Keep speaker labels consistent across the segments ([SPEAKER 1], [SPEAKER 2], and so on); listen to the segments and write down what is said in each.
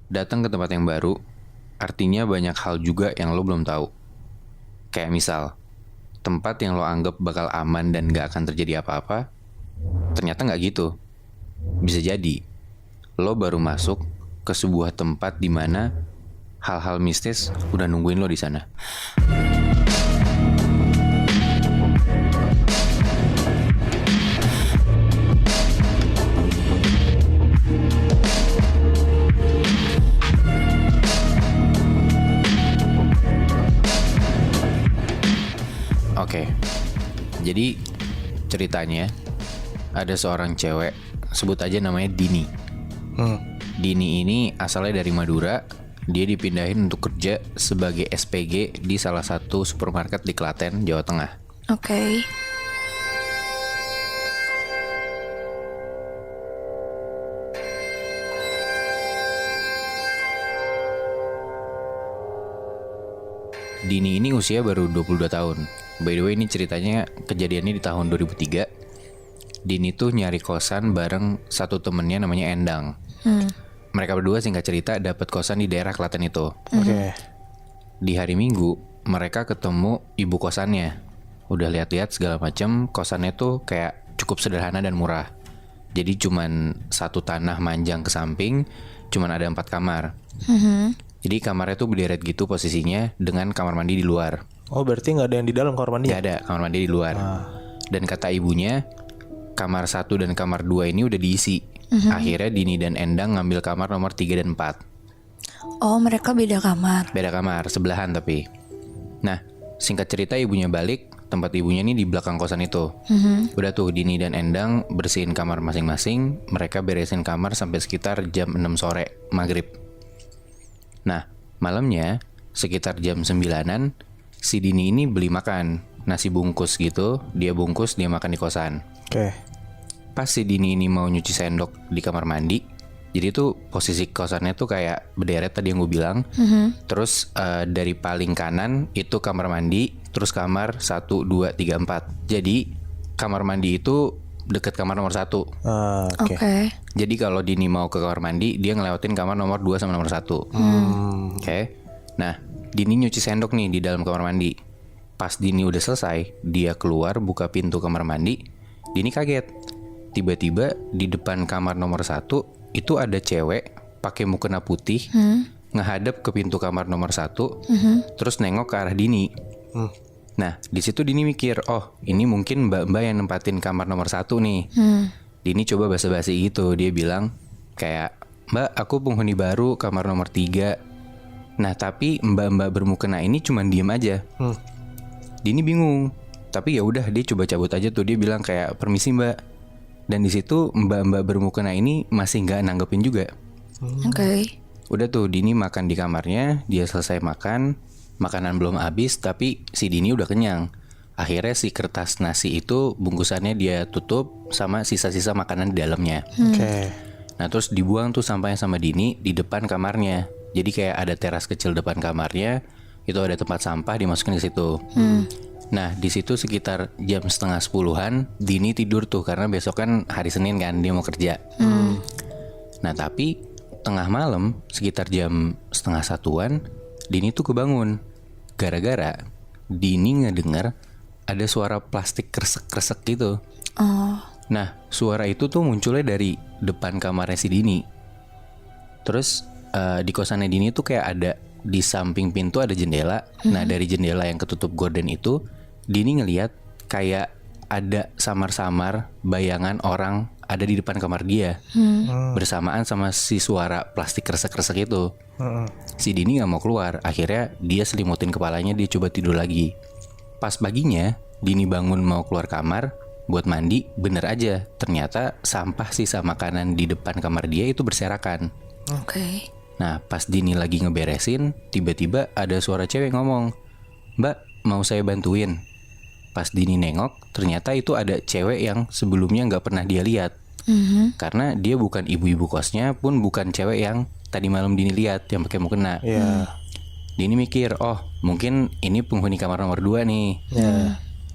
[SPEAKER 1] Datang ke tempat yang baru, artinya banyak hal juga yang lo belum tahu. Kayak misal, tempat yang lo anggap bakal aman dan gak akan terjadi apa-apa, ternyata gak gitu. Bisa jadi, lo baru masuk ke sebuah tempat di mana hal-hal mistis udah nungguin lo di sana. Oke, jadi ceritanya ada seorang cewek, sebut aja namanya Dini. Dini ini asalnya dari Madura. Dia dipindahin untuk kerja sebagai SPG di salah satu supermarket di Klaten, Jawa Tengah.
[SPEAKER 2] Oke.
[SPEAKER 1] Dini ini usia baru 22 tahun. By the way, ini ceritanya kejadiannya di tahun 2003. Dini tuh nyari kosan bareng satu temennya namanya Endang. Mereka berdua singkat cerita dapat kosan di daerah Klaten itu.
[SPEAKER 3] Oke.
[SPEAKER 1] Di hari Minggu, mereka ketemu ibu kosannya. Udah lihat-lihat segala macam, kosannya tuh kayak cukup sederhana dan murah. Jadi cuman satu tanah manjang ke samping, cuman ada 4 kamar. Jadi kamarnya tuh berderet gitu posisinya dengan kamar mandi di luar.
[SPEAKER 3] Oh, berarti nggak ada yang di dalam kamar mandi?
[SPEAKER 1] Gak ada kamar mandi di luar. Dan kata ibunya, kamar 1 dan kamar 2 ini udah diisi. Akhirnya Dini dan Endang ngambil kamar nomor 3 dan 4.
[SPEAKER 2] Oh, mereka beda kamar.
[SPEAKER 1] Beda kamar, sebelahan tapi. Nah, singkat cerita ibunya balik, tempat ibunya nih di belakang kosan itu. Udah tuh Dini dan Endang bersihin kamar masing-masing. Mereka beresin kamar sampai sekitar jam 6 sore, maghrib. Nah, malamnya sekitar jam 9-an, si Dini ini beli makan. Nasi bungkus gitu, dia bungkus, dia makan di kosan.
[SPEAKER 3] Oke.
[SPEAKER 1] Pas si Dini ini mau nyuci sendok di kamar mandi, jadi tuh posisi kosannya tuh kayak berderet tadi yang gue bilang. Terus dari paling kanan itu kamar mandi, terus kamar 1, 2, 3, 4. Jadi kamar mandi itu deket kamar nomor 1.
[SPEAKER 3] Oke.
[SPEAKER 2] Oke.
[SPEAKER 1] Jadi kalau Dini mau ke kamar mandi, dia ngelewatin kamar nomor 2 sama nomor 1. Oke. Nah, Dini nyuci sendok nih di dalam kamar mandi. Pas Dini udah selesai, dia keluar buka pintu kamar mandi. Dini kaget. Tiba-tiba di depan kamar nomor 1 itu ada cewek pakai mukena putih ngehadap ke pintu kamar nomor 1, terus nengok ke arah Dini. Nah, di situ Dini mikir, oh ini mungkin mbak-mbak yang nempatin kamar nomor 1 nih. Dini coba basa-basi gitu, dia bilang kayak, mbak aku penghuni baru kamar nomor 3. Nah tapi mbak-mbak bermukena ini cuman diem aja. Dini bingung, tapi ya udah dia coba cabut aja tuh, dia bilang kayak permisi mbak. Dan di situ mbak-mbak bermukena ini masih nggak nanggepin juga.
[SPEAKER 2] Oke.
[SPEAKER 1] Udah tuh Dini makan di kamarnya, dia selesai makan, makanan belum habis tapi si Dini udah kenyang. Akhirnya si kertas nasi itu bungkusannya dia tutup sama sisa-sisa makanan di dalamnya.
[SPEAKER 3] Oke.
[SPEAKER 1] Nah terus dibuang tuh sampahnya sama Dini di depan kamarnya. Jadi kayak ada teras kecil depan kamarnya, itu ada tempat sampah dimasukin ke situ. Nah di situ sekitar jam setengah 10-an Dini tidur tuh karena besok kan hari Senin kan dia mau kerja. Nah tapi tengah malam sekitar jam setengah 1-an Dini tuh kebangun gara-gara Dini ngedenger ada suara plastik kresek-kresek gitu. Nah suara itu tuh munculnya dari depan kamarnya si Dini. Terus di kosannya Dini tuh kayak ada di samping pintu ada jendela. Nah dari jendela yang ketutup gorden itu Dini ngelihat kayak ada samar-samar bayangan orang ada di depan kamar dia. Bersamaan sama si suara plastik kresek-kresek itu. Si Dini gak mau keluar. Akhirnya dia selimutin kepalanya, dia coba tidur lagi. Pas paginya Dini bangun mau keluar kamar buat mandi, bener aja ternyata sampah sisa makanan di depan kamar dia itu berserakan.
[SPEAKER 2] Oke.
[SPEAKER 1] Nah pas Dini lagi ngeberesin, tiba-tiba ada suara cewek ngomong, mbak mau saya bantuin? Pas Dini nengok, ternyata itu ada cewek yang sebelumnya gak pernah dia lihat. Karena dia bukan ibu-ibu kosnya, pun bukan cewek yang tadi malam Dini lihat yang pakai mukena. Dini mikir, oh mungkin ini penghuni kamar nomor 2 nih.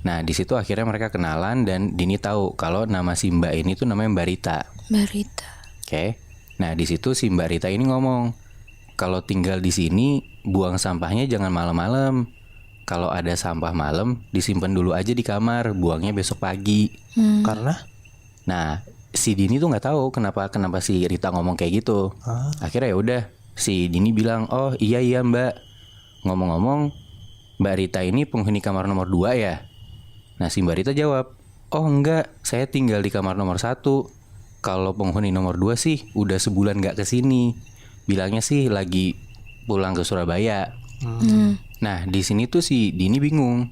[SPEAKER 1] Nah di situ akhirnya mereka kenalan dan Dini tahu kalau nama si Mbak ini tuh namanya Mbak Rita.
[SPEAKER 2] Mbak Rita.
[SPEAKER 1] Oke. Nah di situ si Mbak Rita ini ngomong, kalau tinggal di sini buang sampahnya jangan malam-malam. Kalau ada sampah malam disimpan dulu aja di kamar, buangnya besok pagi.
[SPEAKER 3] Karena
[SPEAKER 1] Nah, si Dini tuh nggak tahu kenapa si Rita ngomong kayak gitu. Akhirnya ya udah, si Dini bilang, "Oh iya Mbak. Ngomong-ngomong, Mbak Rita ini penghuni kamar nomor 2 ya?" Nah, si Mbak Rita jawab, "Oh enggak, saya tinggal di kamar nomor 1. Kalau penghuni nomor 2 sih udah sebulan nggak kesini. Bilangnya sih lagi pulang ke Surabaya." Nah, di sini tuh si Dini bingung.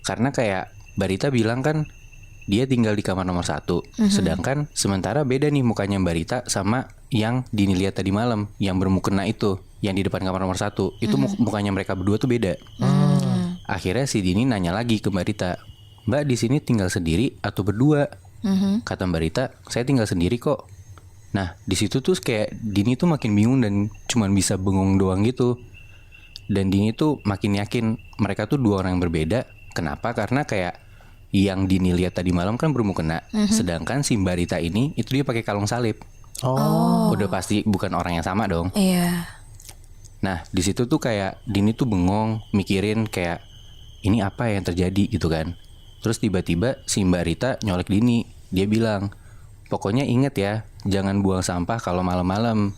[SPEAKER 1] Karena kayak Mbak Rita bilang kan dia tinggal di kamar nomor 1. Sedangkan sementara beda nih mukanya Mbak Rita sama yang Dini lihat tadi malam, yang bermukena itu, yang di depan kamar nomor 1. Itu mukanya mereka berdua tuh beda. Akhirnya si Dini nanya lagi ke Mbak Rita, "Mbak di sini tinggal sendiri atau berdua?" Kata Mbak Rita, "Saya tinggal sendiri kok." Nah, di situ tuh kayak Dini tuh makin bingung dan cuman bisa bengong doang gitu. Dan Dini tuh makin yakin mereka tuh dua orang yang berbeda. Kenapa? Karena kayak yang Dini lihat tadi malam kan bermukena, sedangkan si Mbak Rita ini itu dia pakai kalung salib. Udah pasti bukan orang yang sama dong.
[SPEAKER 2] Iya.
[SPEAKER 1] Nah, di situ tuh kayak Dini tuh bengong, mikirin kayak ini apa yang terjadi gitu kan. Terus tiba-tiba si Mbak Rita nyolek Dini. Dia bilang, "Pokoknya inget ya, jangan buang sampah kalau malam-malam."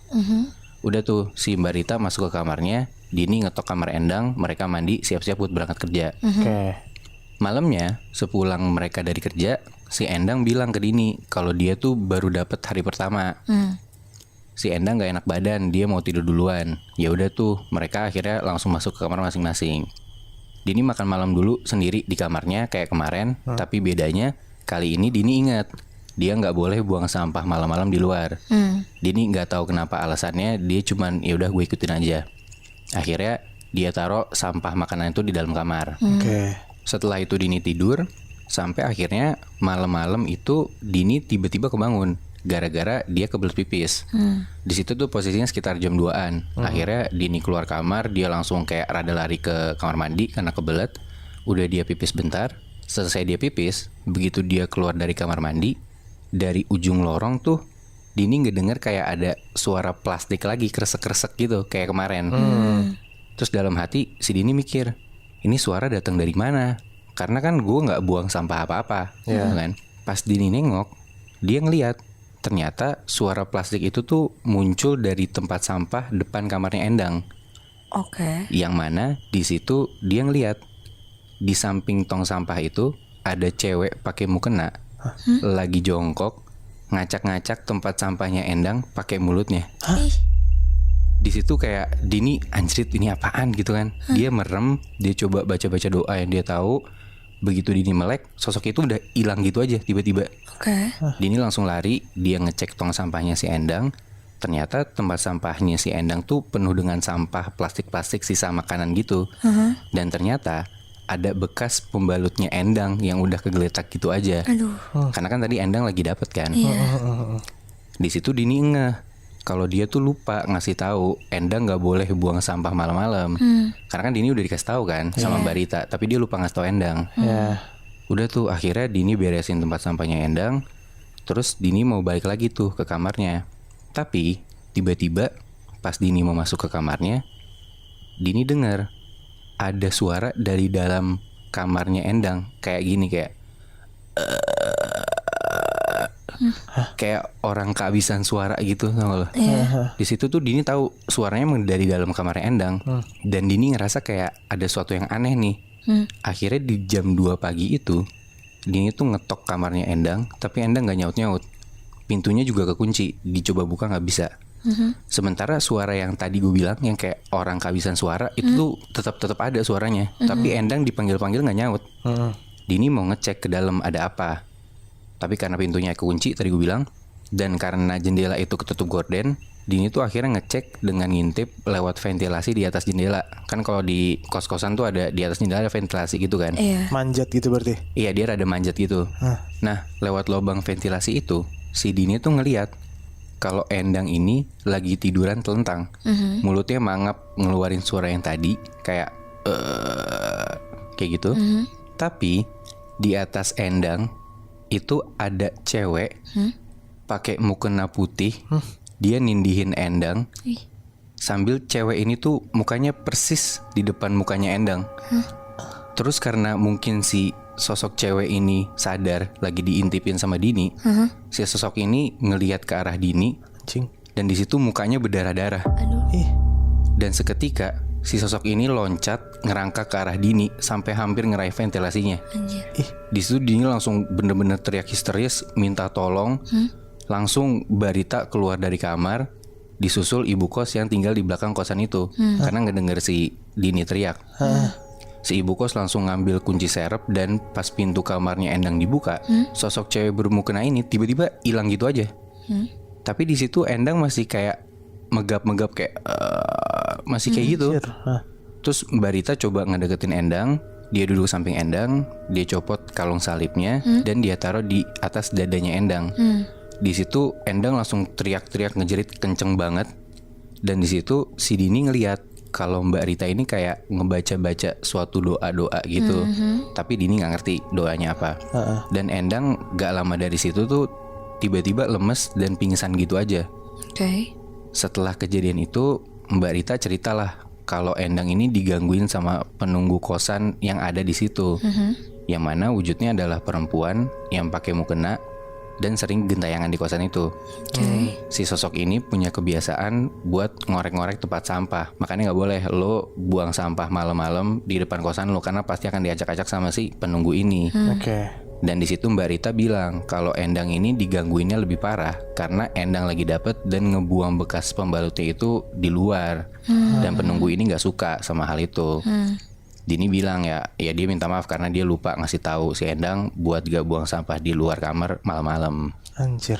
[SPEAKER 1] Udah tuh si Mbak Rita masuk ke kamarnya, Dini ngetok kamar Endang, mereka mandi siap-siap buat berangkat kerja.
[SPEAKER 3] Oke.
[SPEAKER 1] Malamnya, sepulang mereka dari kerja, si Endang bilang ke Dini kalau dia tuh baru dapet hari pertama. Si Endang gak enak badan, dia mau tidur duluan. Ya udah tuh, mereka akhirnya langsung masuk ke kamar masing-masing. Dini makan malam dulu sendiri di kamarnya kayak kemarin, tapi bedanya kali ini Dini ingat dia nggak boleh buang sampah malam-malam di luar. Dini nggak tahu kenapa alasannya, dia cuman ya udah gue ikutin aja. Akhirnya dia taruh sampah makanan itu di dalam kamar.
[SPEAKER 3] Oke.
[SPEAKER 1] Setelah itu Dini tidur, sampai akhirnya malam-malam itu Dini tiba-tiba kebangun gara-gara dia kebelet pipis. Di situ tuh posisinya sekitar jam 2-an. Akhirnya Dini keluar kamar, dia langsung kayak rada lari ke kamar mandi karena kebelet. Udah dia pipis bentar, selesai dia pipis, begitu dia keluar dari kamar mandi, dari ujung lorong tuh Dini ngedenger kayak ada suara plastik lagi kresek-kresek gitu kayak kemarin. Terus dalam hati si Dini mikir, ini suara datang dari mana? Karena kan gue nggak buang sampah apa-apa, gitu kan? Pas Dini nengok, dia ngeliat ternyata suara plastik itu tuh muncul dari tempat sampah depan kamarnya Endang.
[SPEAKER 2] Oke.
[SPEAKER 1] Yang mana di situ dia ngeliat di samping tong sampah itu ada cewek pakai mukena lagi jongkok ngacak-ngacak tempat sampahnya Endang pakai mulutnya.
[SPEAKER 2] Ih.
[SPEAKER 1] Di situ kayak Dini, anjrit ini apaan gitu kan. Dia merem, dia coba baca-baca doa yang dia tahu. Begitu Dini melek, sosok itu udah hilang gitu aja tiba-tiba.
[SPEAKER 2] Oke.
[SPEAKER 1] Dini langsung lari, dia ngecek tong sampahnya si Endang. Ternyata tempat sampahnya si Endang tuh penuh dengan sampah plastik-plastik sisa makanan gitu. Dan ternyata ada bekas pembalutnya Endang yang udah kegeletak gitu aja.
[SPEAKER 2] Aduh.
[SPEAKER 1] Karena kan tadi Endang lagi dapet kan.
[SPEAKER 2] Iya.
[SPEAKER 1] Di situ Dini ngeh kalau dia tuh lupa ngasih tahu Endang nggak boleh buang sampah malam-malam. Karena kan Dini udah dikasih tahu kan sama Mbak Rita, tapi dia lupa ngasih tahu Endang.
[SPEAKER 3] Ya.
[SPEAKER 1] Udah tuh akhirnya Dini beresin tempat sampahnya Endang. Terus Dini mau balik lagi tuh ke kamarnya. Tapi tiba-tiba pas Dini mau masuk ke kamarnya, Dini dengar ada suara dari dalam kamarnya Endang kayak gini, kayak kayak orang kehabisan suara gitu, tau gak lo? Di situ tuh Dini tahu suaranya emang dari dalam kamarnya Endang. Dan Dini ngerasa kayak ada sesuatu yang aneh nih. Akhirnya di jam 2 pagi itu Dini tuh ngetok kamarnya Endang, tapi Endang gak nyaut-nyaut. Pintunya juga kekunci, dicoba buka gak bisa. Sementara suara yang tadi gue bilang yang kayak orang kehabisan suara itu tuh tetap ada suaranya. Tapi Endang dipanggil-panggil gak nyaut. Dini mau ngecek ke dalam ada apa, tapi karena pintunya kekunci tadi gue bilang, dan karena jendela itu ketutup gorden, Dini tuh akhirnya ngecek dengan ngintip lewat ventilasi di atas jendela. Kan kalau di kos-kosan tuh ada di atas jendela ada ventilasi gitu kan.
[SPEAKER 2] Iya.
[SPEAKER 3] Manjat gitu berarti.
[SPEAKER 1] Iya, dia rada manjat gitu. Nah, lewat lubang ventilasi itu, si Dini tuh ngeliat kalau Endang ini lagi tiduran telentang. Mulutnya mangap ngeluarin suara yang tadi kayak kayak gitu. Tapi di atas Endang itu ada cewek pakai mukena putih. Dia nindihin Endang
[SPEAKER 2] Ih.
[SPEAKER 1] sambil cewek ini tuh mukanya persis di depan mukanya Endang. Terus karena mungkin si sosok cewek ini sadar lagi diintipin sama Dini, si sosok ini ngelihat ke arah Dini,
[SPEAKER 3] Cing.
[SPEAKER 1] dan di situ mukanya berdarah-darah.
[SPEAKER 2] Aduh.
[SPEAKER 3] Ih.
[SPEAKER 1] Dan seketika si sosok ini loncat ngerangkak ke arah Dini sampai hampir ngeraih ventilasinya.
[SPEAKER 2] Anjir.
[SPEAKER 1] Di situ Dini langsung bener-bener teriak histeris, minta tolong. Langsung Barita keluar dari kamar, disusul ibu kos yang tinggal di belakang kosan itu, karena ngedenger si Dini teriak. Si ibu kos langsung ngambil kunci serep, dan pas pintu kamarnya Endang dibuka, sosok cewek bermukena ini tiba-tiba hilang gitu aja. Tapi di situ Endang masih kayak megap-megap kayak masih kayak gitu.
[SPEAKER 3] Anjir. Hah.
[SPEAKER 1] Terus Mbak Rita coba ngedeketin Endang, dia duduk samping Endang, dia copot kalung salibnya dan dia taruh di atas dadanya Endang. Di situ Endang langsung teriak-teriak ngejerit kenceng banget, dan di situ si Dini ngelihat kalau Mbak Rita ini kayak ngebaca-baca suatu doa-doa gitu. Tapi Dini nggak ngerti doanya apa. Dan Endang gak lama dari situ tuh tiba-tiba lemes dan pingsan gitu aja.
[SPEAKER 2] Oke.
[SPEAKER 1] Setelah kejadian itu Mbak Rita ceritalah kalau Endang ini digangguin sama penunggu kosan yang ada di situ. Yang mana wujudnya adalah perempuan yang pakai mukena dan sering gentayangan di kosan itu. Si sosok ini punya kebiasaan buat ngorek-ngorek tempat sampah. Makanya nggak boleh lo buang sampah malam-malam di depan kosan lo, karena pasti akan diacak-acak sama si penunggu ini.
[SPEAKER 3] Oke.
[SPEAKER 1] Dan di situ Mbak Rita bilang kalau Endang ini digangguinnya lebih parah karena Endang lagi dapet dan ngebuang bekas pembalutnya itu di luar. Dan penunggu ini nggak suka sama hal itu. Dini bilang ya dia minta maaf karena dia lupa ngasih tahu si Endang buat gak buang sampah di luar kamar malam-malam.
[SPEAKER 3] Anjir.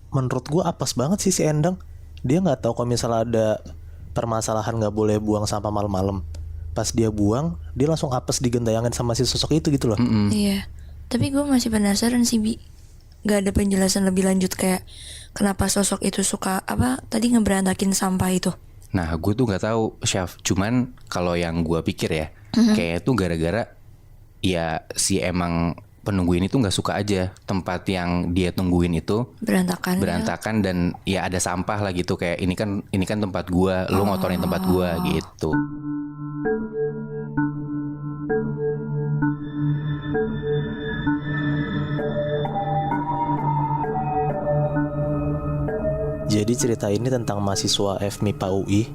[SPEAKER 3] Menurut gua apes banget sih si Endang. Dia nggak tahu kalau misalnya ada permasalahan nggak boleh buang sampah malam-malam. Pas dia buang, dia langsung apes digentayangan sama si sosok itu gitu loh.
[SPEAKER 2] Iya. Tapi gue masih penasaran sih, Bi. Gak ada penjelasan lebih lanjut kayak kenapa sosok itu suka tadi ngeberantakin sampah itu.
[SPEAKER 1] Nah gue tuh gak tahu Syaf, cuman kalau yang gue pikir ya kayaknya tuh gara-gara ya si emang penunggu ini tuh gak suka aja tempat yang dia tungguin itu berantakan dan ya ada sampah lah gitu, kayak ini kan tempat gue, lu ngotorin tempat gue gitu.
[SPEAKER 3] Jadi cerita ini tentang mahasiswa FMIPA UI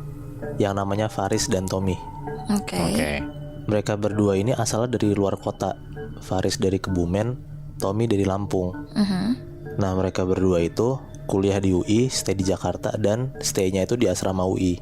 [SPEAKER 3] yang namanya Faris dan Tommy.
[SPEAKER 2] Oke.
[SPEAKER 3] Mereka berdua ini asalnya dari luar kota. Faris dari Kebumen, Tommy dari Lampung. Nah mereka berdua itu kuliah di UI, stay di Jakarta, dan stay-nya itu di asrama UI.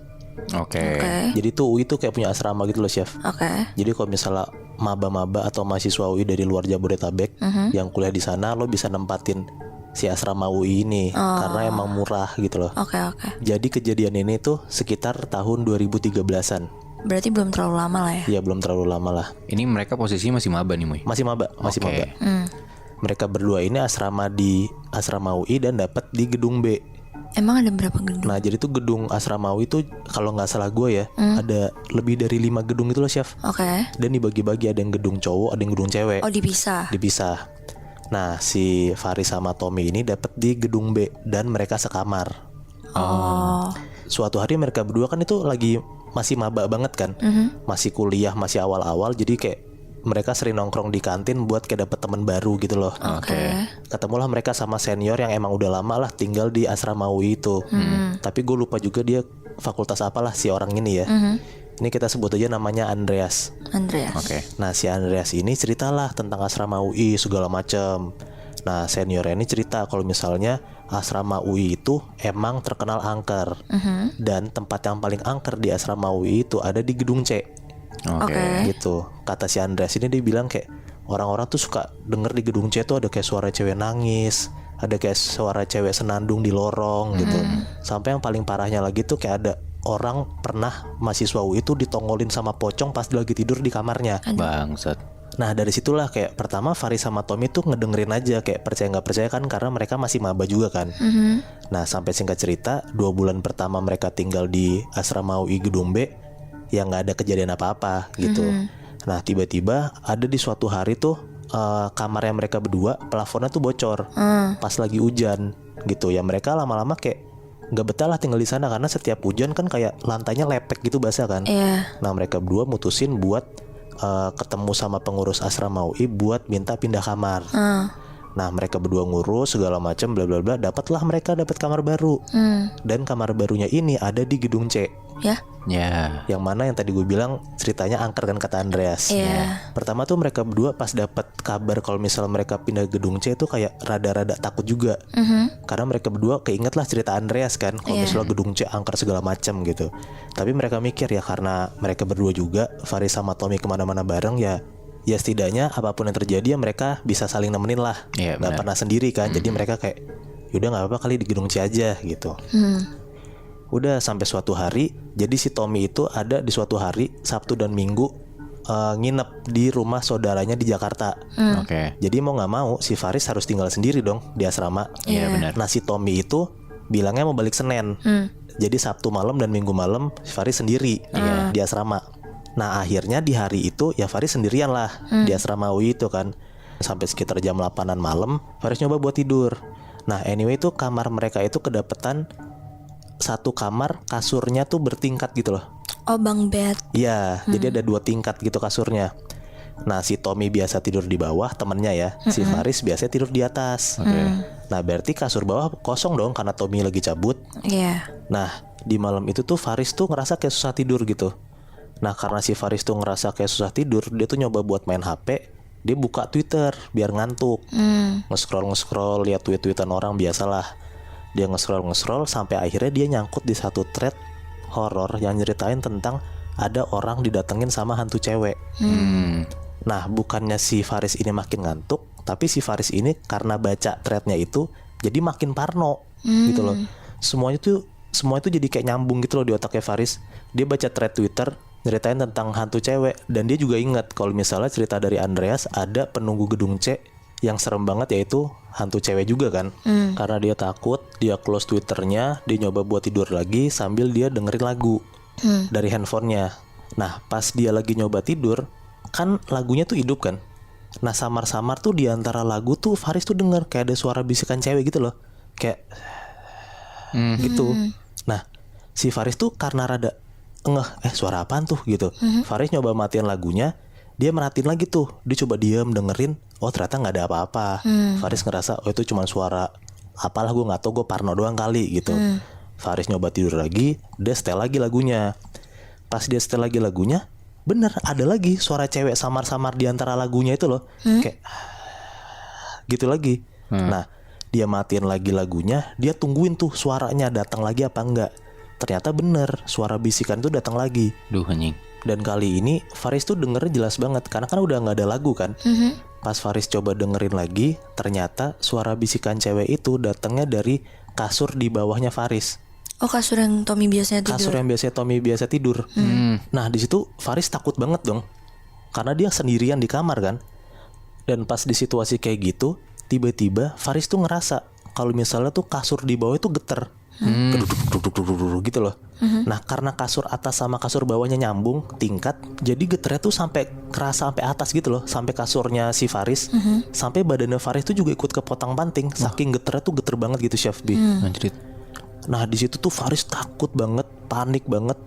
[SPEAKER 1] Oke.
[SPEAKER 3] Jadi tuh UI tuh kayak punya asrama gitu loh, Chef.
[SPEAKER 2] Oke.
[SPEAKER 3] Jadi kalau misalnya maba-maba atau mahasiswa UI dari luar Jabodetabek yang kuliah di sana, lo bisa nempatin si asrama UI ini karena emang murah gitu loh.
[SPEAKER 2] Oke.
[SPEAKER 3] Jadi kejadian ini tuh sekitar tahun 2013-an.
[SPEAKER 2] Berarti belum terlalu lama lah ya.
[SPEAKER 3] Ya belum terlalu lama lah.
[SPEAKER 1] Ini mereka posisinya masih maba nih Moy?
[SPEAKER 3] Masih maba.
[SPEAKER 1] Oke.
[SPEAKER 3] Mereka berdua ini asrama di asrama UI dan dapat di gedung B.
[SPEAKER 2] Emang ada berapa gedung?
[SPEAKER 3] Nah jadi tuh gedung asrama UI tuh kalau nggak salah gue ya ada lebih dari 5 gedung itu loh, Chef.
[SPEAKER 2] Oke.
[SPEAKER 3] Dan dibagi-bagi, ada yang gedung cowok, ada yang gedung cewek.
[SPEAKER 2] Oh, dipisah.
[SPEAKER 3] Nah si Faris sama Tommy ini dapat di gedung B dan mereka sekamar. Suatu hari mereka berdua kan itu lagi masih maba banget kan, masih kuliah, masih awal-awal, jadi kayak mereka sering nongkrong di kantin buat kayak dapet teman baru gitu loh.
[SPEAKER 2] Oke.
[SPEAKER 3] Ketemulah mereka sama senior yang emang udah lama lah tinggal di asrama UI itu. Tapi gue lupa juga dia fakultas apalah si orang ini ya. Ini kita sebut aja namanya Andreas.
[SPEAKER 1] Oke.
[SPEAKER 3] Nah si Andreas ini ceritalah tentang asrama UI segala macem. Nah senior ini cerita kalau misalnya asrama UI itu emang terkenal angker. Dan tempat yang paling angker di asrama UI itu ada di gedung C.
[SPEAKER 2] Oke.
[SPEAKER 3] Gitu. Kata si Andreas ini dia bilang kayak orang-orang tuh suka denger di gedung C tuh ada kayak suara cewek nangis, ada kayak suara cewek senandung di lorong gitu. Sampai yang paling parahnya lagi tuh kayak ada orang pernah mahasiswa UI itu ditongolin sama pocong pas dia lagi tidur di kamarnya.
[SPEAKER 1] Bangsat.
[SPEAKER 3] Nah dari situlah kayak pertama Faris sama Tommy tuh ngedengerin aja kayak percaya nggak percaya kan, karena mereka masih maba juga kan. Nah sampai singkat cerita 2 bulan pertama mereka tinggal di asrama UI gedung B ya nggak ada kejadian apa-apa gitu. Nah tiba-tiba ada di suatu hari tuh kamarnya mereka berdua plafonnya tuh bocor pas lagi hujan gitu ya. Mereka lama-lama kayak nggak betah lah tinggal di sana karena setiap hujan kan kayak lantainya lepek gitu basah kan.
[SPEAKER 2] Iya.
[SPEAKER 3] Nah mereka berdua mutusin buat ketemu sama pengurus asrama UI buat minta pindah kamar. Nah mereka berdua ngurus segala macam bla bla bla, dapatlah mereka dapat kamar baru. Dan kamar barunya ini ada di gedung C.
[SPEAKER 2] Ya.
[SPEAKER 1] Ya.
[SPEAKER 3] Yang mana yang tadi gue bilang ceritanya angker kan kata Andreas.
[SPEAKER 2] Iya.
[SPEAKER 3] Pertama tuh mereka berdua pas dapat kabar kalau misalnya mereka pindah gedung C itu kayak rada-rada takut juga. Karena mereka berdua keinget lah cerita Andreas kan kalau misalnya gedung C angker segala macam gitu. Tapi mereka mikir ya karena mereka berdua juga Faris sama Tommy kemana-mana bareng ya setidaknya apapun yang terjadi ya mereka bisa saling nemenin lah.
[SPEAKER 1] Iya,
[SPEAKER 3] Gak
[SPEAKER 1] benar.
[SPEAKER 3] pernah sendiri kan. Jadi mereka kayak yaudah nggak apa-apa kali di gedung C aja gitu. Udah sampai suatu hari, jadi si Tommy itu ada di suatu hari Sabtu dan Minggu nginep di rumah saudaranya di Jakarta.
[SPEAKER 1] Oke.
[SPEAKER 3] Jadi mau nggak mau si Faris harus tinggal sendiri dong di asrama.
[SPEAKER 1] Iya benar.
[SPEAKER 3] Nah si Tommy itu bilangnya mau balik Senin. Jadi Sabtu malam dan Minggu malam si Faris sendiri di asrama. Nah akhirnya di hari itu ya Faris sendirian lah di asrama UI itu kan. Sampai sekitar jam 8-an malam Faris nyoba buat tidur. Nah anyway itu kamar mereka itu kedapetan satu kamar kasurnya tuh bertingkat gitu loh.
[SPEAKER 2] Oh bang bed.
[SPEAKER 3] Iya, jadi ada 2 tingkat gitu kasurnya. Nah si Tommy biasa tidur di bawah temennya ya. Si Faris biasa tidur di atas. Nah berarti kasur bawah kosong dong karena Tommy lagi cabut.
[SPEAKER 2] Iya.
[SPEAKER 3] Nah di malam itu tuh Faris tuh ngerasa kayak susah tidur gitu. Nah karena si Faris tuh ngerasa kayak susah tidur, dia tuh nyoba buat main HP. Dia buka Twitter biar ngantuk. Nge-scroll lihat tweet-tweetan orang biasalah. Dia nge-scroll sampai akhirnya dia nyangkut di satu thread horor yang nyeritain tentang ada orang didatengin sama hantu cewek. Nah bukannya si Faris ini makin ngantuk, tapi si Faris ini karena baca threadnya itu jadi makin parno gitu loh. Semua itu jadi kayak nyambung gitu loh di otaknya Faris. Dia baca thread Twitter nyeritain tentang hantu cewek dan dia juga ingat kalau misalnya cerita dari Andreas ada penunggu gedung C yang serem banget yaitu hantu cewek juga kan. Karena dia takut, dia close Twitternya, dia nyoba buat tidur lagi sambil dia dengerin lagu dari handphonenya. Nah pas dia lagi nyoba tidur kan lagunya tuh hidup kan. Nah samar-samar tuh di antara lagu tuh Faris tuh denger kayak ada suara bisikan cewek gitu loh. Kayak gitu. Nah si Faris tuh karena rada suara apaan tuh gitu. Faris nyoba matiin lagunya, dia merhatiin lagi tuh, dia coba diam dengerin, oh ternyata nggak ada apa-apa. Faris ngerasa oh itu cuma suara apalah, gue nggak tahu, gue parno doang kali gitu. Faris nyoba tidur lagi, dia setel lagi lagunya. Pas dia setel lagi lagunya, bener ada lagi suara cewek samar-samar di antara lagunya itu loh, kayak gitu lagi. Nah dia matiin lagi lagunya, dia tungguin tuh suaranya datang lagi apa enggak. Ternyata bener suara bisikan tuh datang lagi.
[SPEAKER 1] Duh anjing.
[SPEAKER 3] Dan kali ini Faris tuh denger jelas banget karena kan udah nggak ada lagu kan. Pas Faris coba dengerin lagi, ternyata suara bisikan cewek itu datangnya dari kasur di bawahnya Faris.
[SPEAKER 2] Oh kasur yang Tommy biasanya tidur.
[SPEAKER 3] Kasur yang biasanya Tommy biasa tidur. Nah di situ Faris takut banget dong, karena dia sendirian di kamar kan. Dan pas di situasi kayak gitu, tiba-tiba Faris tuh ngerasa kalau misalnya tuh kasur di bawah itu geter. Gitu loh. Nah karena kasur atas sama kasur bawahnya nyambung tingkat, jadi geternya tuh sampai kerasa sampai atas gitu loh, sampai kasurnya si Faris, sampai badannya Faris tuh juga ikut kepotong panting. Saking geternya tuh geter banget gitu Chef B.
[SPEAKER 1] Anjrit.
[SPEAKER 3] Nah di situ tuh Faris takut banget, panik banget,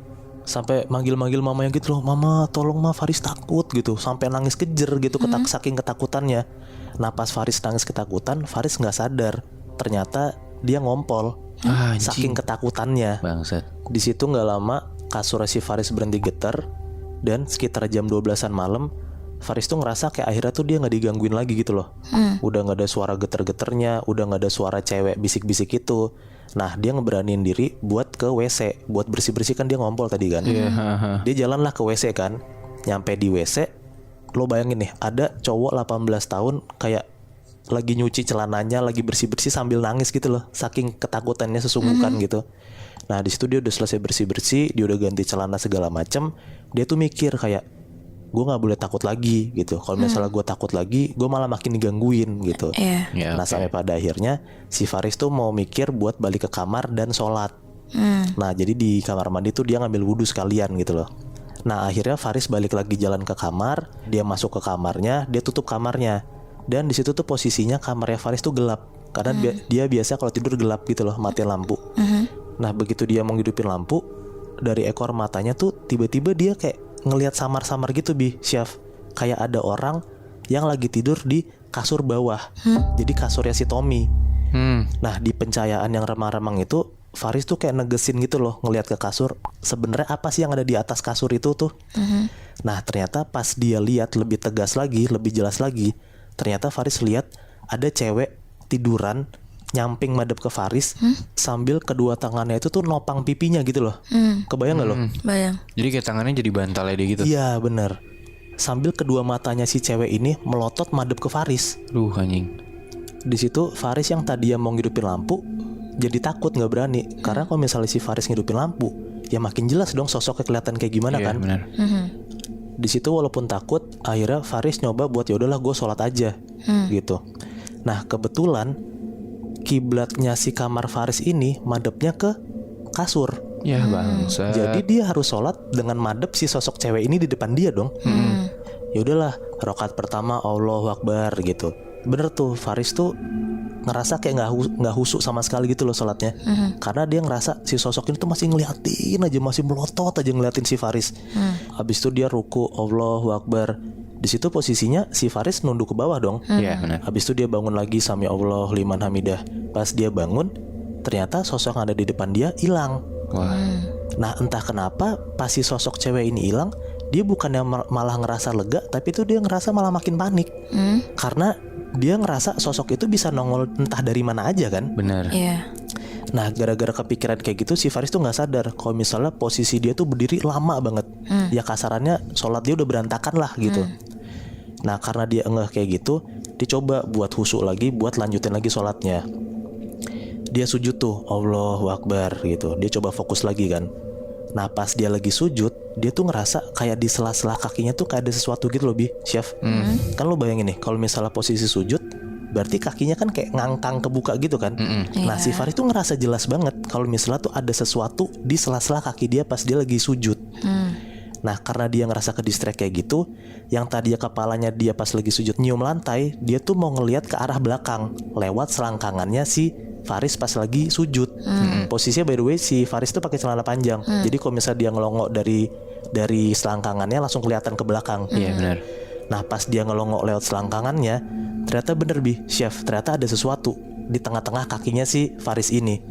[SPEAKER 3] sampai manggil-manggil mamanya gitu loh, mama tolong ma, Faris takut gitu, sampai nangis kejer gitu saking ketakutannya. Nah pas Faris nangis ketakutan, Faris nggak sadar ternyata dia ngompol. Saking ketakutannya.
[SPEAKER 1] Bangsat.
[SPEAKER 3] Di situ nggak lama kasur si Faris berhenti getar, dan sekitar jam 12-an malam Faris tuh ngerasa kayak akhirnya tuh dia nggak digangguin lagi gitu loh. Udah nggak ada suara geter-geternya, udah nggak ada suara cewek bisik-bisik itu. Nah dia ngeberaniin diri buat ke WC, buat bersih-bersih kan dia ngompol tadi kan. Dia jalanlah ke WC kan. Nyampe di WC, lo bayangin nih ada cowok 18 tahun kayak lagi nyuci celananya, lagi bersih-bersih sambil nangis gitu loh, saking ketakutannya sesungguhkan gitu. Nah di situ dia udah selesai bersih-bersih, dia udah ganti celana segala macem. Dia tuh mikir kayak gue nggak boleh takut lagi gitu. Kalau misalnya gue takut lagi, gue malah makin digangguin gitu. Nah sampai pada akhirnya si Faris tuh mau mikir buat balik ke kamar dan sholat. Nah jadi di kamar mandi tuh dia ngambil wudhu sekalian gitu loh. Nah akhirnya Faris balik lagi jalan ke kamar, dia masuk ke kamarnya, dia tutup kamarnya. Dan di situ tuh posisinya kamarnya Faris tuh gelap, karena dia biasa kalau tidur gelap gitu loh, matiin lampu. Nah begitu dia mau ngidupin lampu, dari ekor matanya tuh tiba-tiba dia kayak ngelihat samar-samar gitu Syaf. Kayak ada orang yang lagi tidur di kasur bawah. Jadi kasurnya si Tommy. Nah di pencahayaan yang remang-remang itu, Faris tuh kayak negesin gitu loh, ngelihat ke kasur. Sebenarnya apa sih yang ada di atas kasur itu tuh? Nah ternyata pas dia lihat lebih tegas lagi, lebih jelas lagi, ternyata Faris lihat ada cewek tiduran nyamping madep ke Faris, sambil kedua tangannya itu tuh nopang pipinya gitu loh. Kebayang gak lo?
[SPEAKER 2] Bayang.
[SPEAKER 1] Jadi kayak tangannya jadi bantalnya dia gitu.
[SPEAKER 3] Iya bener. Sambil kedua matanya si cewek ini melotot madep ke Faris.
[SPEAKER 1] Anjing.
[SPEAKER 3] Di situ Faris yang tadi mau ngidupin lampu jadi takut, nggak berani. Karena kalau misalnya si Faris ngidupin lampu, ya makin jelas dong sosoknya kelihatan kayak gimana
[SPEAKER 1] Iya,
[SPEAKER 3] kan.
[SPEAKER 1] benar.
[SPEAKER 3] Di situ walaupun takut, akhirnya Faris nyoba buat ya udahlah gue sholat aja gitu. Nah kebetulan kiblatnya si kamar Faris ini madepnya ke kasur.
[SPEAKER 1] Ya bangsa.
[SPEAKER 3] Jadi dia harus sholat dengan madep si sosok cewek ini di depan dia dong. Ya udahlah, rakaat pertama Allahu Akbar gitu. Bener tuh, Faris tuh ngerasa kayak nggak husuk sama sekali gitu loh sholatnya. Karena dia ngerasa si sosok ini tuh masih ngeliatin aja, masih melotot aja ngeliatin si Faris. Habis itu dia ruku Allahu Akbar. Di situ posisinya si Faris nunduk ke bawah dong.
[SPEAKER 1] Iya benar.
[SPEAKER 3] Habis itu dia bangun lagi, sami Allah liman hamidah. Pas dia bangun, ternyata sosok yang ada di depan dia hilang.
[SPEAKER 1] Wah.
[SPEAKER 3] Nah entah kenapa pas si sosok cewek ini hilang, dia bukannya malah ngerasa lega, tapi itu dia ngerasa malah makin panik. Karena dia ngerasa sosok itu bisa nongol entah dari mana aja kan.
[SPEAKER 1] Benar.
[SPEAKER 2] Iya.
[SPEAKER 3] Nah gara-gara kepikiran kayak gitu, si Faris tuh gak sadar kalau misalnya posisi dia tuh berdiri lama banget. Ya kasarannya sholat dia udah berantakan lah gitu. Nah karena dia ngeh kayak gitu, dia coba buat husuk lagi, buat lanjutin lagi sholatnya. Dia sujud tuh Allahu Akbar gitu. Dia coba fokus lagi kan. Nah pas dia lagi sujud, dia tuh ngerasa kayak di sela-sela kakinya tuh kayak ada sesuatu gitu loh Syaf. Kan lo bayangin nih, kalau misalnya posisi sujud, berarti kakinya kan kayak ngangkang kebuka gitu kan. Nah si Faris tuh ngerasa jelas banget kalau misalnya tuh ada sesuatu di sela-sela kaki dia pas dia lagi sujud. Nah karena dia ngerasa ke distract kayak gitu, yang tadinya kepalanya dia pas lagi sujud nyium lantai, dia tuh mau ngelihat ke arah belakang lewat selangkangannya si Faris pas lagi sujud. Posisinya by the way si Faris tuh pakai celana panjang. Jadi kalau misalnya dia ngelongok dari selangkangannya langsung kelihatan ke belakang.
[SPEAKER 1] Iya benar.
[SPEAKER 3] Nah pas dia ngelongok lewat selangkangannya, ternyata bener Chef, ternyata ada sesuatu di tengah-tengah kakinya si Faris ini.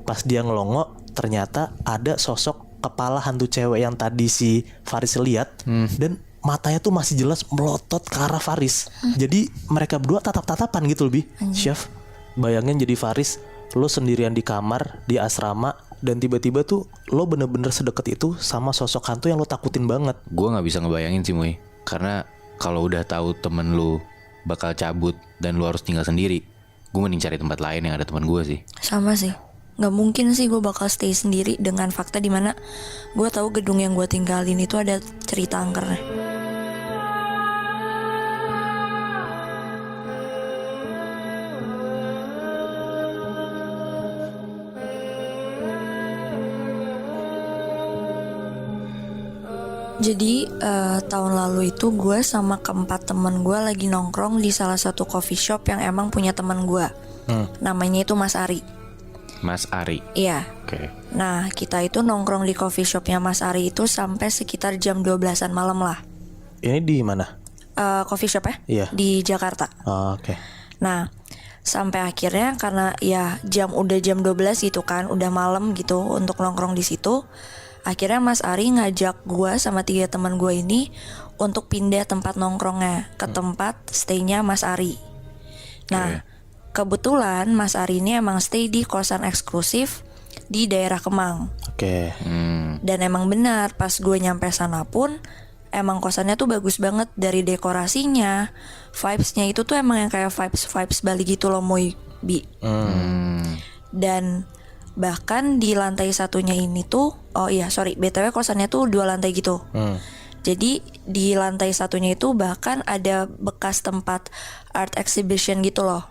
[SPEAKER 3] Pas dia ngelongok, ternyata ada sosok kepala hantu cewek yang tadi si Faris lihat, dan matanya tuh masih jelas melotot ke arah Faris. Jadi mereka berdua tatap-tatapan gitu Chef. Bayangin jadi Faris, lo sendirian di kamar di asrama, dan tiba-tiba tuh lo bener-bener sedekat itu sama sosok hantu yang lo takutin banget.
[SPEAKER 1] Gue nggak bisa ngebayangin sih Muy, karena kalau udah tahu temen lu bakal cabut dan lu harus tinggal sendiri, gue mending cari tempat lain yang ada teman gue sih.
[SPEAKER 2] Sama sih. Gak mungkin sih gue bakal stay sendiri dengan fakta dimana gue tahu gedung yang gue tinggalin itu ada cerita angkernya. Jadi tahun lalu itu gue sama keempat temen gue lagi nongkrong di salah satu coffee shop yang emang punya temen gue. Namanya itu Mas Ari.
[SPEAKER 1] Mas Ari.
[SPEAKER 2] Iya.
[SPEAKER 1] Oke.
[SPEAKER 2] Nah kita itu nongkrong di coffee shopnya Mas Ari itu sampai sekitar jam 12-an malam lah.
[SPEAKER 3] Ini di mana?
[SPEAKER 2] Coffee shop ya?
[SPEAKER 3] Iya.
[SPEAKER 2] Di Jakarta.
[SPEAKER 3] Oke.
[SPEAKER 2] Nah sampai akhirnya karena ya udah jam 12 gitu kan, udah malam gitu untuk nongkrong di situ. Akhirnya Mas Ari ngajak gue sama 3 teman gue ini untuk pindah tempat nongkrongnya ke tempat stay-nya Mas Ari. Nah kebetulan Mas Ari ini emang stay di kosan eksklusif di daerah Kemang.
[SPEAKER 3] Oke.
[SPEAKER 2] Dan emang benar pas gue nyampe sana pun emang kosannya tuh bagus banget, dari dekorasinya, vibes-nya itu tuh emang yang kayak vibes Bali gitu loh Moy Bi. Dan bahkan di lantai satunya ini tuh, BTW kosannya tuh 2 lantai gitu. Jadi di lantai satunya itu bahkan ada bekas tempat art exhibition gitu loh.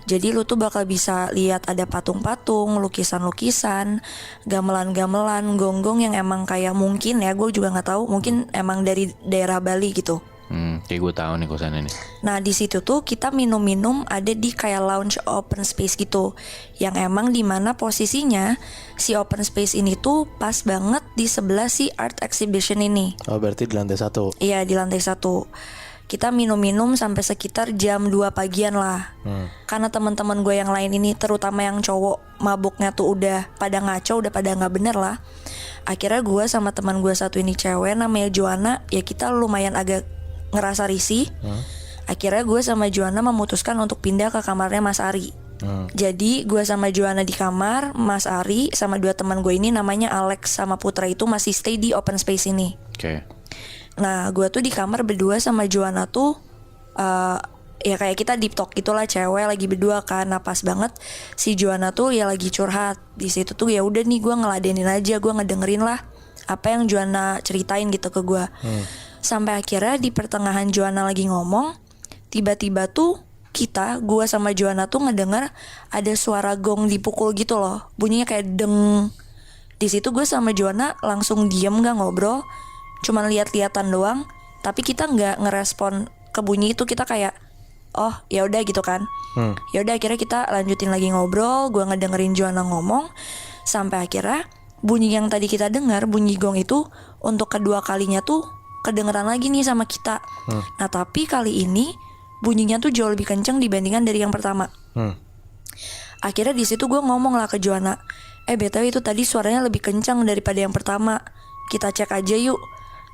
[SPEAKER 2] Jadi lu tuh bakal bisa lihat ada patung-patung, lukisan-lukisan, gamelan-gamelan, gonggong yang emang kayak mungkin ya, gue juga nggak tahu, mungkin emang dari daerah Bali gitu.
[SPEAKER 1] Kayak gue tahu nih kosannya nih.
[SPEAKER 2] Nah di situ tuh kita minum-minum ada di kayak lounge open space gitu, yang emang dimana posisinya si open space ini tuh pas banget di sebelah si art exhibition ini.
[SPEAKER 3] Oh berarti di lantai 1.
[SPEAKER 2] Iya di lantai 1. Kita minum-minum sampai sekitar jam 2 pagian lah. Karena teman-teman gue yang lain ini, terutama yang cowok, mabuknya tuh udah pada ngaco, udah pada nggak bener lah. Akhirnya gue sama teman gue satu ini cewek namanya Joanna, ya kita lumayan agak ngerasa risih. Akhirnya gue sama Joanna memutuskan untuk pindah ke kamarnya Mas Ari. Jadi gue sama Joanna di kamar, Mas Ari sama 2 teman gue ini namanya Alex sama Putra itu masih stay di open space ini.
[SPEAKER 1] Oke.
[SPEAKER 2] Nah gue tuh di kamar berdua sama Joanna tuh ya kayak kita deep talk itulah, cewek lagi berdua kan. Nah pas banget si Joanna tuh ya lagi curhat di situ tuh. Ya udah nih gue ngeladenin aja, gue ngedengerin lah apa yang Joanna ceritain gitu ke gue. Sampai akhirnya di pertengahan Joanna lagi ngomong, tiba-tiba tuh gue sama Joanna tuh ngedengar ada suara gong dipukul gitu loh, bunyinya kayak deng. Di situ gue sama Joanna langsung diem, nggak ngobrol, cuman lihat-lihatan doang. Tapi kita nggak ngerespon ke bunyi itu, kita kayak oh ya udah gitu kan. Ya udah akhirnya kita lanjutin lagi ngobrol, gue ngedengerin Joanna ngomong sampai akhirnya bunyi yang tadi kita dengar, bunyi gong itu untuk kedua kalinya tuh kedengeran lagi nih sama kita. Nah tapi kali ini bunyinya tuh jauh lebih kenceng dibandingkan dari yang pertama. Akhirnya di situ gue ngomong lah ke Joanna, BTW itu tadi suaranya lebih kencang daripada yang pertama, kita cek aja yuk.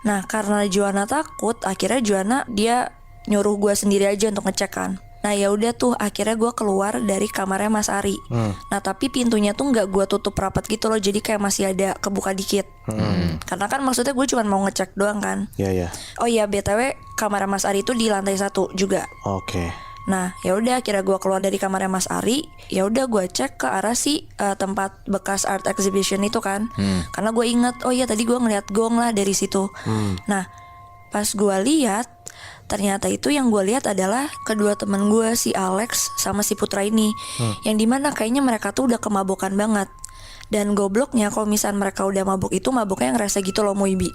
[SPEAKER 2] Nah karena Joanna takut, akhirnya Joanna dia nyuruh gue sendiri aja untuk ngecek kan. Nah ya udah tuh akhirnya gue keluar dari kamarnya Mas Ari. Nah tapi pintunya tuh nggak gue tutup rapat gitu loh, jadi kayak masih ada kebuka dikit. Karena kan maksudnya gue cuma mau ngecek doang kan.
[SPEAKER 3] Iya.
[SPEAKER 2] Oh iya BTW kamarnya Mas Ari itu di lantai 1 juga.
[SPEAKER 3] Oke.
[SPEAKER 2] Nah ya udah akhirnya gue keluar dari kamarnya Mas Ari. Ya udah gue cek ke arah si tempat bekas art exhibition itu kan. Karena gue inget oh iya tadi gue ngeliat gong lah dari situ. Nah pas gue lihat, ternyata itu yang gue lihat adalah kedua teman gue, si Alex sama si Putra ini. Yang dimana kayaknya mereka tuh udah kemabukan banget. Dan gobloknya kalau misalnya mereka udah mabuk itu mabuknya yang rasa gitu loh Muibi.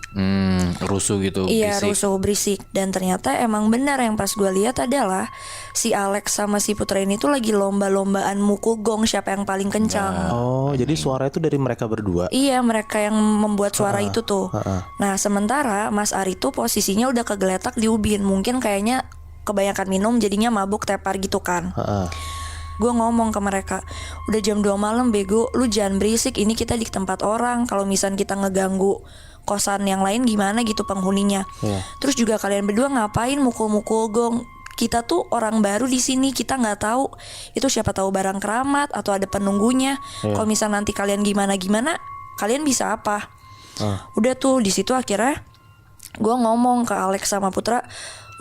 [SPEAKER 1] Rusuh gitu.
[SPEAKER 2] Iya
[SPEAKER 1] berisik.
[SPEAKER 2] rusuh berisik. Dan ternyata emang benar yang pas gue lihat adalah si Alex sama si Putra ini tuh lagi lomba-lombaan mukul gong siapa yang paling kencang.
[SPEAKER 3] Oh jadi suara itu dari mereka berdua.
[SPEAKER 2] Iya mereka yang membuat suara itu tuh. Nah sementara Mas Ari tuh posisinya udah kegeletak di ubin. Mungkin kayaknya kebanyakan minum jadinya mabuk tepar gitu kan. Gue ngomong ke mereka, udah jam 2 malam bego, lu jangan berisik, ini kita di tempat orang. Kalau misalnya kita ngeganggu kosan yang lain gimana gitu penghuninya. Terus juga kalian berdua ngapain mukul-mukul gong? Kita tuh orang baru di sini, kita nggak tahu itu siapa tahu barang keramat atau ada penunggunya. Kalau misalnya nanti kalian gimana, kalian bisa apa? Udah tuh di situ akhirnya gue ngomong ke Alex sama Putra,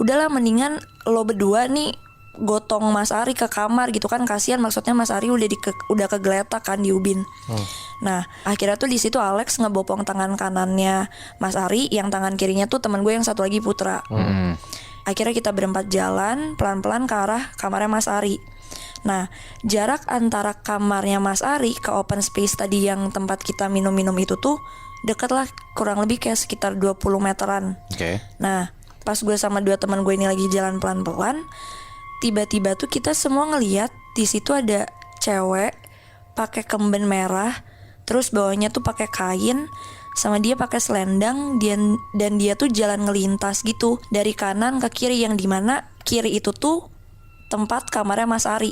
[SPEAKER 2] udahlah mendingan lo berdua nih gotong Mas Ari ke kamar gitu kan, kasihan maksudnya Mas Ari udah kegeletak kan di ubin. Nah akhirnya tuh di situ Alex ngebopong tangan kanannya Mas Ari, yang tangan kirinya tuh teman gue yang satu lagi Putra. Akhirnya kita berempat jalan pelan-pelan ke arah kamarnya Mas Ari. Nah jarak antara kamarnya Mas Ari ke open space tadi yang tempat kita minum-minum itu tuh deket lah, kurang lebih kayak sekitar 20 meteran. Nah pas gue sama 2 teman gue ini lagi jalan pelan-pelan, tiba-tiba tuh kita semua ngeliat di situ ada cewek pakai kemben merah, terus bawahnya tuh pakai kain, sama dia pakai selendang, dan dia tuh jalan ngelintas gitu dari kanan ke kiri, yang dimana kiri itu tuh tempat kamarnya Mas Ari.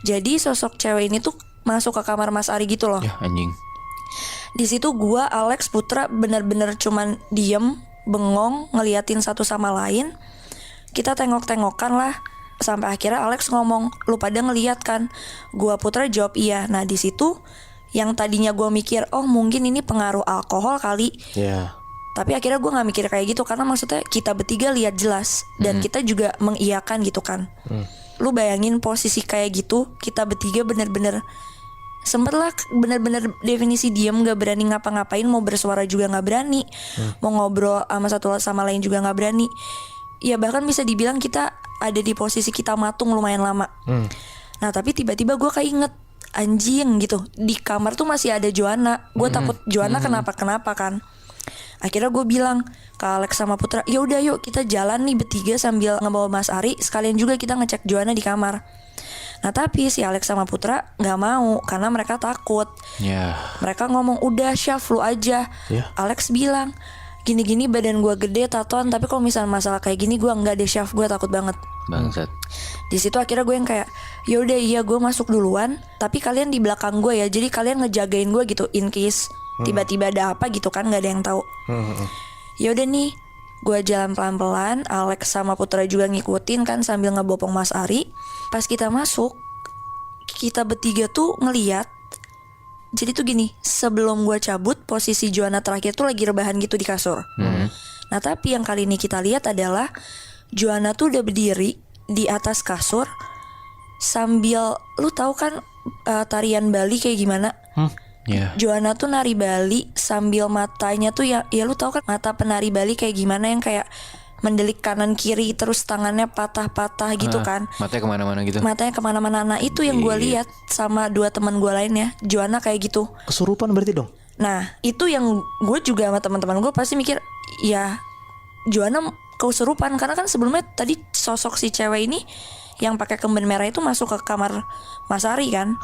[SPEAKER 2] Jadi sosok cewek ini tuh masuk ke kamar Mas Ari gitu loh.
[SPEAKER 1] Ya anjing.
[SPEAKER 2] Di situ gua, Alex, Putra bener-bener cuman diem, bengong, ngeliatin satu sama lain. Kita tengok-tengokan lah. Sampai akhirnya Alex ngomong, lu pada ngeliat kan? Gua Putra jawab iya. Nah di situ yang tadinya gua mikir, oh mungkin ini pengaruh alkohol kali. Tapi akhirnya gua nggak mikir kayak gitu, karena maksudnya kita bertiga lihat jelas dan kita juga mengiyakan gitu kan. Lu bayangin posisi kayak gitu, kita bertiga bener-bener sempet lah bener-bener definisi diam, gak berani ngapa-ngapain, mau bersuara juga gak berani, mau ngobrol sama satu sama lain juga gak berani. Ya bahkan bisa dibilang kita ada di posisi kita matung lumayan lama. Nah tapi tiba-tiba gue keinget, anjing gitu, di kamar tuh masih ada Joanna. Gue takut Joanna kenapa kan. Akhirnya gue bilang ke Alex sama Putra, ya udah yuk kita jalan nih bertiga sambil ngebawa Mas Ari, sekalian juga kita ngecek Joanna di kamar. Nah tapi si Alex sama Putra nggak mau karena mereka takut.
[SPEAKER 1] Ya.
[SPEAKER 2] Mereka ngomong udah Syaf lu aja. Alex bilang gini-gini badan gue gede tatoan, tapi kalau misalnya masalah kayak gini gue nggak deh Syaf, gue takut banget.
[SPEAKER 1] Bangsat.
[SPEAKER 2] Di situ akhirnya gue yang kayak ya udah iya gue masuk duluan, tapi kalian di belakang gue ya, jadi kalian ngejagain gue gitu in case tiba-tiba ada apa gitu kan, nggak ada yang tahu. Ya udah nih, gue jalan pelan-pelan, Alex sama Putra juga ngikutin kan sambil ngebopong Mas Ari. Pas kita masuk, kita bertiga tuh ngeliat. Jadi tuh gini, sebelum gue cabut, posisi Joanna terakhir tuh lagi rebahan gitu di kasur. Nah tapi yang kali ini kita lihat adalah Joanna tuh udah berdiri di atas kasur sambil, lu tahu kan tarian Bali kayak gimana?
[SPEAKER 1] Ya.
[SPEAKER 2] Joanna tuh nari Bali sambil matanya tuh ya lu tahu kan mata penari Bali kayak gimana, yang kayak mendelik kanan kiri terus tangannya patah-patah gitu kan.
[SPEAKER 1] Matanya kemana-mana gitu.
[SPEAKER 2] Matanya kemana-mana. Nah itu yang gue lihat sama dua teman gue lainnya, Joanna kayak gitu.
[SPEAKER 3] Kesurupan berarti dong?
[SPEAKER 2] Nah itu yang gue juga sama teman-teman gue pasti mikir, ya Joanna kesurupan karena kan sebelumnya tadi sosok si cewek ini yang pakai kemben merah itu masuk ke kamar Mas Ari kan.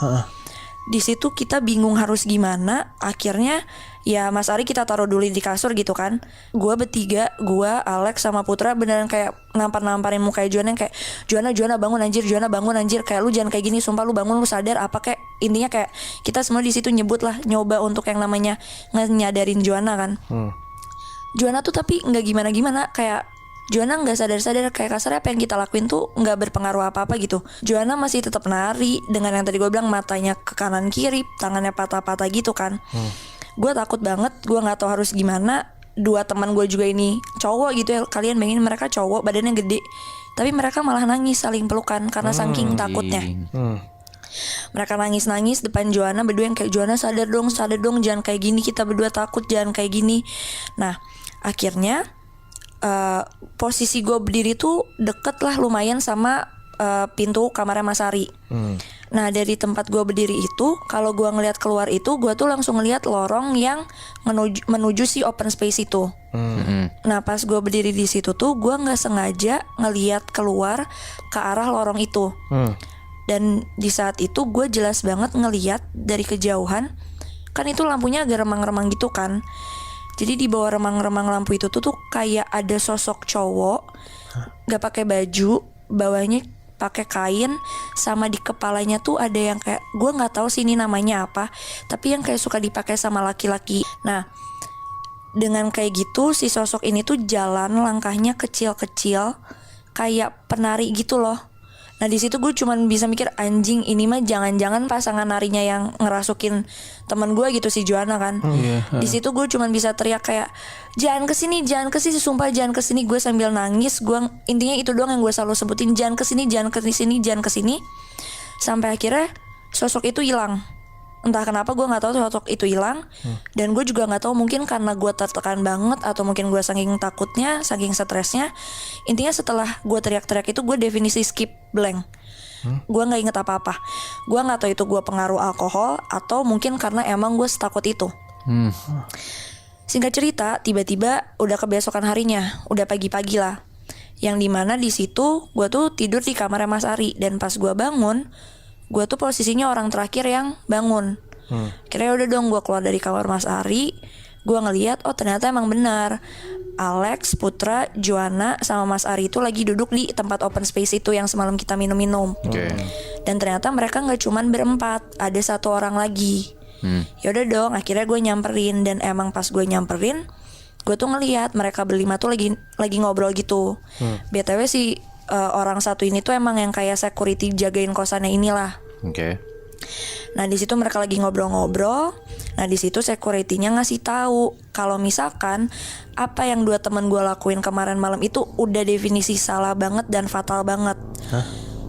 [SPEAKER 2] Di situ kita bingung harus gimana. Akhirnya ya Mas Ari kita taruh dulu di kasur gitu kan. Gue bertiga, gue, Alex sama Putra beneran kayak nampar-namparin muka Joanna yang kayak Joanna bangun anjir, Joanna bangun anjir, kayak lu jangan kayak gini, sumpah lu bangun, lu sadar apa, kayak intinya kayak kita semua di situ nyebut lah, nyoba untuk yang namanya nyadarin Joanna kan. Joanna tuh tapi nggak gimana-gimana, kayak Joanna nggak sadar-sadar, kayak kasarnya apa yang kita lakuin tuh nggak berpengaruh apa-apa gitu. Joanna masih tetap nari dengan yang tadi gue bilang matanya ke kanan kiri, tangannya patah-patah gitu kan. Gue takut banget, gue nggak tahu harus gimana. Dua teman gue juga ini cowok gitu ya, kalian bayangin mereka cowok badannya gede, tapi mereka malah nangis saling pelukan karena saking takutnya. Mereka nangis-nangis depan Joanna berdua yang kayak Joanna sadar dong, jangan kayak gini, kita berdua takut, jangan kayak gini. Nah akhirnya posisi gue berdiri tuh deket lah lumayan sama pintu kamarnya Mas Ari. Nah dari tempat gue berdiri itu, kalau gue ngelihat keluar itu, gue tuh langsung ngelihat lorong yang menuju si open space itu. Nah pas gue berdiri di situ tuh, gue nggak sengaja ngelihat keluar ke arah lorong itu. Dan di saat itu gue jelas banget ngelihat dari kejauhan, kan itu lampunya agak remang-remang gitu kan. Jadi di bawah remang-remang lampu itu tuh kayak ada sosok cowok, gak pakai baju, bawahnya pakai kain, sama di kepalanya tuh ada yang kayak, gue nggak tahu sih ini namanya apa, tapi yang kayak suka dipakai sama laki-laki. Nah dengan kayak gitu si sosok ini tuh jalan langkahnya kecil-kecil kayak penari gitu loh. Nah di situ gue cuman bisa mikir, anjing ini mah jangan-jangan pasangan narinya yang ngerasukin teman gue gitu, si Joanna kan. Di situ gue cuman bisa teriak kayak jangan kesini, sumpah jangan kesini. Gue sambil nangis, gue intinya itu doang yang gue selalu sebutin, jangan kesini. Sampai akhirnya sosok itu hilang. Entah kenapa gue nggak tahu sosok itu hilang. Dan gue juga nggak tahu, mungkin karena gue tertekan banget atau mungkin gue saking takutnya, saking stresnya. Intinya setelah gue teriak-teriak itu, gue definisi skip blank. Gue nggak inget apa-apa. Gue nggak tahu itu gue pengaruh alkohol atau mungkin karena emang gue setakut itu. Singkat cerita, tiba-tiba udah kebesokan harinya, udah pagi-pagi lah. Yang dimana di situ gue tuh tidur di kamarnya Mas Ari, dan pas gue bangun, gue tuh posisinya orang terakhir yang bangun. Kira udah dong gue keluar dari kamar Mas Ari, gue ngeliat oh ternyata emang benar, Alex, Putra, Joanna sama Mas Ari itu lagi duduk di tempat open space itu yang semalam kita minum-minum. Dan ternyata mereka nggak cuman berempat, ada satu orang lagi. Yaudah dong, akhirnya gue nyamperin, dan emang pas gue nyamperin, gue tuh ngeliat mereka berlima tuh lagi ngobrol gitu. BTW si orang satu ini tuh emang yang kayak security jagain kosannya inilah. Nah di situ mereka lagi ngobrol-ngobrol. Nah di situ security-nya ngasih tahu kalau misalkan apa yang dua teman gue lakuin kemarin malam itu udah definisi salah banget dan fatal banget.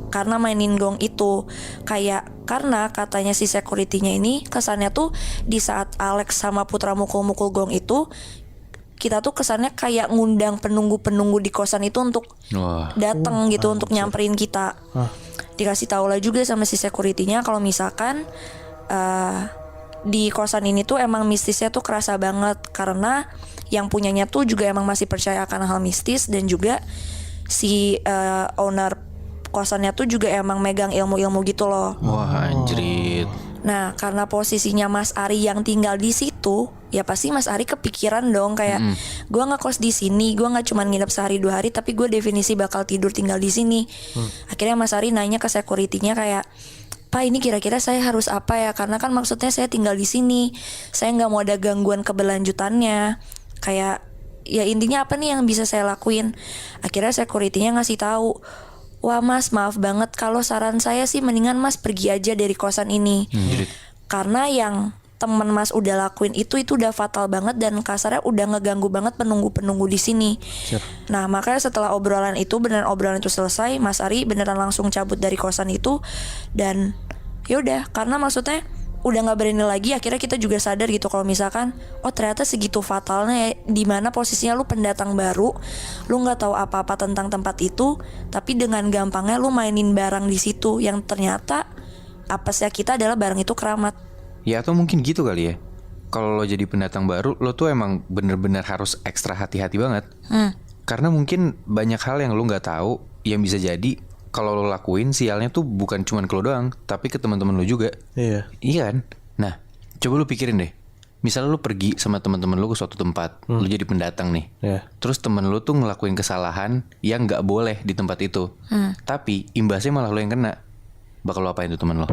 [SPEAKER 2] Karena mainin gong itu kayak, karena katanya si security-nya ini kesannya tuh di saat Alex sama Putra mukul-mukul gong itu, kita tuh kesannya kayak ngundang penunggu-penunggu di kosan itu untuk datang gitu, untuk nyamperin kita. Dikasih tahu lah juga sama si security-nya kalau misalkan di kosan ini tuh emang mistisnya tuh kerasa banget karena yang punyanya tuh juga emang masih percaya akan hal mistis, dan juga si owner kosannya tuh juga emang megang ilmu-ilmu gitu loh.
[SPEAKER 1] Wah anjrit.
[SPEAKER 2] Nah, karena posisinya Mas Ari yang tinggal di situ, ya pasti Mas Ari kepikiran dong kayak gua ngekos di sini, gua nggak cuma nginep sehari 2 hari, tapi gue definisi bakal tidur tinggal di sini. Akhirnya Mas Ari nanya ke security-nya kayak, Pak, ini kira-kira saya harus apa ya? Karena kan maksudnya saya tinggal di sini, saya nggak mau ada gangguan keberlanjutannya. Kayak ya intinya apa nih yang bisa saya lakuin? Akhirnya security-nya ngasih tahu, wah Mas, maaf banget, kalau saran saya sih mendingan Mas pergi aja dari kosan ini. Karena yang teman Mas udah lakuin itu udah fatal banget, dan kasarnya udah ngeganggu banget penunggu-penunggu di sini. Nah, makanya setelah obrolan itu selesai, Mas Ari beneran langsung cabut dari kosan itu. Dan yaudah, karena maksudnya udah nggak berani lagi, akhirnya kita juga sadar gitu kalau misalkan ternyata segitu fatalnya ya, dimana posisinya lu pendatang baru, lu nggak tahu apa-apa tentang tempat itu, tapi dengan gampangnya lu mainin barang di situ yang ternyata apesnya kita adalah barang itu keramat.
[SPEAKER 1] Ya atau mungkin gitu kali ya. Kalau lo jadi pendatang baru, lo tuh emang bener-bener harus ekstra hati-hati banget. Karena mungkin banyak hal yang lo nggak tahu yang bisa jadi kalau lo lakuin sialnya tuh bukan cuma ke lo doang, tapi ke teman-teman lo juga.
[SPEAKER 3] Iya.
[SPEAKER 1] Iya kan? Nah, coba lo pikirin deh. Misalnya lo pergi sama teman-teman lo ke suatu tempat, lo jadi pendatang nih. Terus temen lo tuh ngelakuin kesalahan yang nggak boleh di tempat itu. Tapi imbasnya malah lo yang kena. Bakal lo apain tuh temen lo?